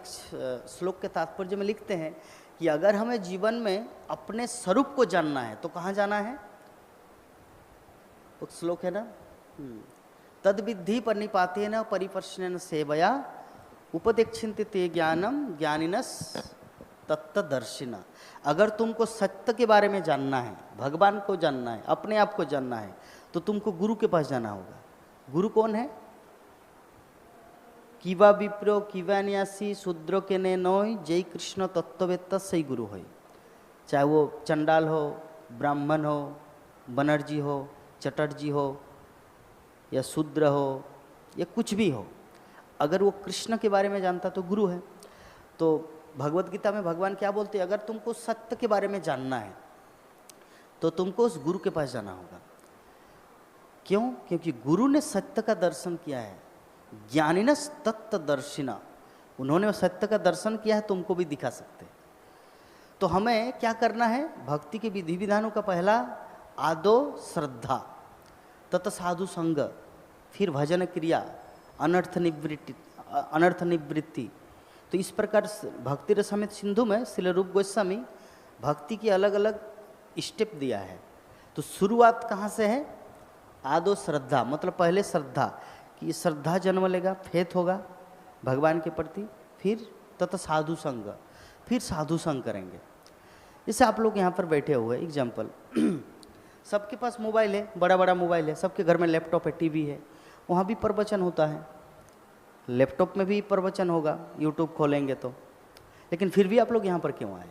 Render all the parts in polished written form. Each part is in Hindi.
एक श्लोक के तात्पर्य में लिखते हैं कि अगर हमें जीवन में अपने स्वरूप को जानना है तो कहाँ जाना है? वो श्लोक है ना, तद विद्धि परिपातेन परिप्रश्नेन सेवया उपदेक्षन्ते ते ज्ञानम ज्ञानिनस तत्तदर्शिना। अगर तुमको सत्य के बारे में जानना है, भगवान को जानना है, अपने आप को जानना है, तो तुमको गुरु के पास जाना होगा। गुरु कौन है? किवा विप्रो किवा न्यासी शूद्र के ने नोय जय कृष्ण तत्ववेत्ता सही गुरु है। चाहे वो चंडाल हो, ब्राह्मण हो, बनर्जी हो, चटर्जी हो, या शूद्र हो, या कुछ भी हो, अगर वो कृष्ण के बारे में जानता तो गुरु है। तो भगवत गीता में भगवान क्या बोलते हैं? अगर तुमको सत्य के बारे में जानना है तो तुमको उस गुरु के पास जाना होगा। क्यों? क्योंकि गुरु ने सत्य का दर्शन किया है। ज्ञानिनस तत्तदर्शिना, उन्होंने सत्य का दर्शन किया है, तुमको भी दिखा सकते। तो हमें क्या करना है? भक्ति के विधि विधानों का पहला आदो श्रद्धा, तत् साधु संग, फिर भजन क्रिया, अनर्थ निवृत्ति। तो इस प्रकार भक्ति रसामृत सिंधु में श्रील रूप गोस्वामी भक्ति की अलग अलग स्टेप दिया है। तो शुरुआत कहाँ से है? आदो श्रद्धा, मतलब पहले श्रद्धा, कि ये श्रद्धा जन्म लेगा, फेथ होगा भगवान के प्रति, फिर तथा साधु संग, फिर साधु संग करेंगे। जैसे आप लोग यहाँ पर बैठे हुए, एग्जाम्पल, सबके पास मोबाइल है, बड़ा बड़ा मोबाइल है, सबके घर में लैपटॉप है, टीवी है, वहाँ भी प्रवचन होता है, लैपटॉप में भी प्रवचन होगा, यूट्यूब खोलेंगे तो। लेकिन फिर भी आप लोग यहाँ पर क्यों आए?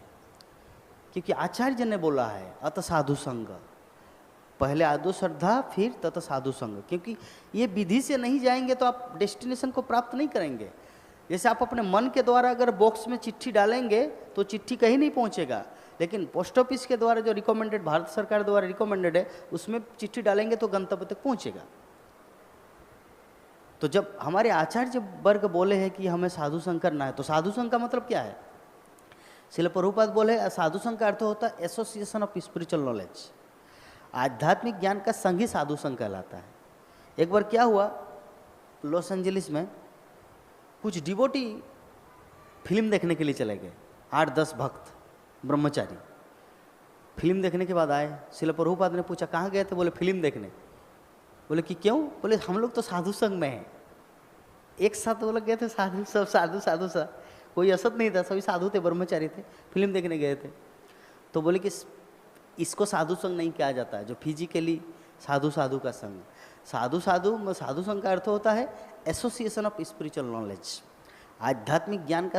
क्योंकि आचार्य ने बोला है अत साधु संग, पहले आदो श्रद्धा फिर तत साधु संग। क्योंकि ये विधि से नहीं जाएंगे तो आप डेस्टिनेशन को प्राप्त नहीं करेंगे। जैसे आप अपने मन के द्वारा अगर बॉक्स में चिट्ठी डालेंगे तो चिट्ठी कहीं नहीं पहुँचेगा, लेकिन पोस्ट ऑफिस के द्वारा जो रिकमेंडेड, भारत सरकार द्वारा रिकमेंडेड है, उसमें चिट्ठी डालेंगे तो गंतव्य तक पहुँचेगा। तो जब हमारे आचार्य वर्ग बोले हैं कि हमें साधु संग करना है, तो साधु संग का मतलब क्या है? श्रील प्रभुपाद बोले साधु संग का अर्थ होता है एसोसिएशन ऑफ स्पिरिचुअल नॉलेज। आध्यात्मिक ज्ञान का संग ही साधु संग कहलाता है। एक बार क्या हुआ, लॉस एंजलिस में कुछ डिवोटी फिल्म देखने के लिए चले गए, 8-10 भक्त ब्रह्मचारी। फिल्म देखने के बाद आए, श्रील प्रभुपाद ने पूछा कहाँ गए थे? बोले फिल्म देखने। बोले कि क्यों? बोले हम लोग तो साधु संग में हैं। एक साथ वो लोग गए थे, साधु सब साधु साधु सा, कोई असत नहीं था, सभी साधु थे, ब्रह्मचारी थे, फिल्म देखने गए थे। तो बोले कि इसको साधु संग नहीं कहा जाता है, जो फिजिकली साधु साधु का संग। साधु संग का अर्थ होता है एसोसिएशन ऑफ स्पिरिचुअल नॉलेज, आध्यात्मिक ज्ञान का